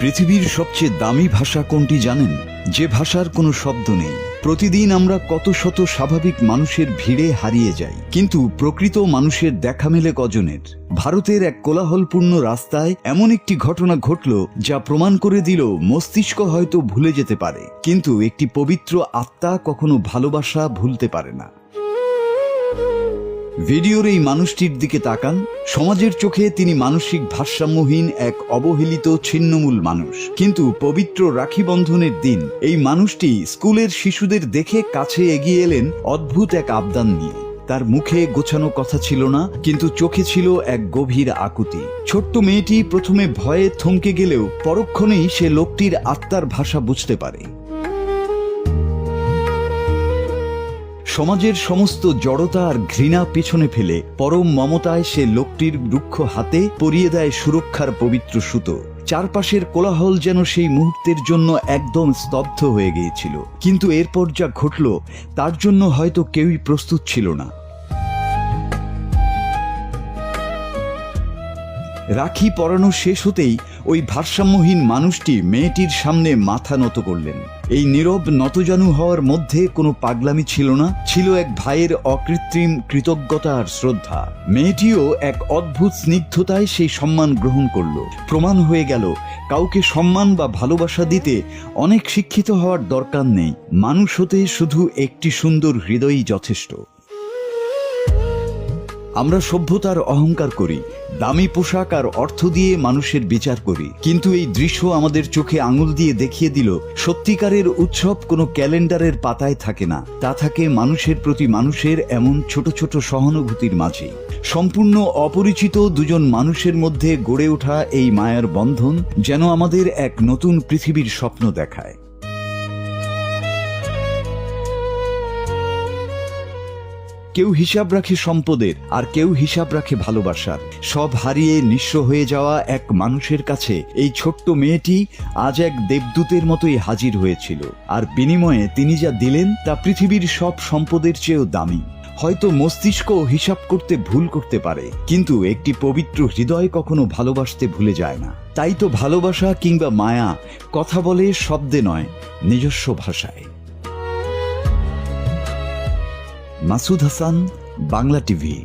পৃথিবীর সবচেয়ে দামি ভাষা কোনটি জানেন? যে ভাষার কোনো শব্দ নেই। প্রতিদিন আমরা কত শত স্বাভাবিক মানুষের ভিড়ে হারিয়ে যাই, কিন্তু প্রকৃত মানুষের দেখা মেলে কজনের? ভারতের এক কোলাহলপূর্ণ রাস্তায় এমন একটি ঘটনা ঘটল যা প্রমাণ করে দিল মস্তিষ্ক হয়তো ভুলে যেতে পারে, কিন্তু একটি পবিত্র আত্মা কখনো ভালোবাসা ভুলতে পারে না। ভিডিওর এই মানুষটির দিকে তাকান। সমাজের চোখে তিনি মানসিক ভারসাম্যহীন এক অবহেলিত ছিন্নমূল মানুষ, কিন্তু পবিত্র রাখি বন্ধনের দিন এই মানুষটি স্কুলের শিশুদের দেখে কাছে এগিয়ে এলেন অদ্ভুত এক আবদান নিয়ে। তার মুখে গোছানো কথা ছিল না, কিন্তু চোখে ছিল এক গভীর আকুতি। ছোট্ট মেয়েটি প্রথমে ভয়ে থমকে গেলেও পরক্ষণেই সে লোকটির আত্মার ভাষা বুঝতে পারে। সমাজের সমস্ত জড়তা আর ঘৃণা পেছনে ফেলে পরম মমতায় সে লোকটির রুক্ষ হাতে পরিয়ে দেয় সুরক্ষার পবিত্র সুতো। চারপাশের কোলাহল যেন সেই মুহূর্তের জন্য একদম স্তব্ধ হয়ে গিয়েছিল, কিন্তু এরপর যা ঘটল তার জন্য হয়তো কেউই প্রস্তুত ছিল না। রাখি পরানো শেষ হতেই ওই ভারসাম্যহীন মানুষটি মেয়েটির সামনে মাথা নত করলেন। এই নীরব নতজানু হওয়ার মধ্যে কোনো পাগলামি ছিল না, ছিল এক ভাইয়ের অকৃত্রিম কৃতজ্ঞতা আর শ্রদ্ধা। মেয়েটিও এক অদ্ভুত স্নিগ্ধতায় সেই সম্মান গ্রহণ করল। প্রমাণ হয়ে গেল কাউকে সম্মান বা ভালোবাসা দিতে অনেক শিক্ষিত হওয়ার দরকার নেই, মানুষ হতে শুধু একটি সুন্দর হৃদয়ই যথেষ্ট। আমরা সভ্যতার অহংকার করি, দামি পোশাক আর অর্থ দিয়ে মানুষের বিচার করি, কিন্তু এই দৃশ্য আমাদের চোখে আঙুল দিয়ে দেখিয়ে দিল সত্যিকারের উৎসব কোনো ক্যালেন্ডারের পাতায় থাকে না, তা থাকে মানুষের প্রতি মানুষের এমন ছোট ছোট সহানুভূতির মাঝেই। সম্পূর্ণ অপরিচিত দুজন মানুষের মধ্যে গড়ে ওঠা এই মায়ার বন্ধন যেন আমাদের এক নতুন পৃথিবীর স্বপ্ন দেখায়। কেউ হিসাব রাখে সম্পদের, আর কেউ হিসাব রাখে ভালোবাসার। সব হারিয়ে নিঃস্ব হয়ে যাওয়া এক মানুষের কাছে এই ছোট্ট মেয়েটি আজ এক দেবদূতের মতোই হাজির হয়েছিল, আর বিনিময়ে তিনি যা দিলেন তা পৃথিবীর সব সম্পদের চেয়েও দামি। হয়তো মস্তিষ্ক হিসাব করতে ভুল করতে পারে, কিন্তু একটি পবিত্র হৃদয় কখনো ভালোবাসতে ভুলে যায় না। তাই তো ভালোবাসা কিংবা মায়া কথা বলে শব্দে নয়, নিজস্ব ভাষায়। মাসুদ হাসান, বাংলা টিভি।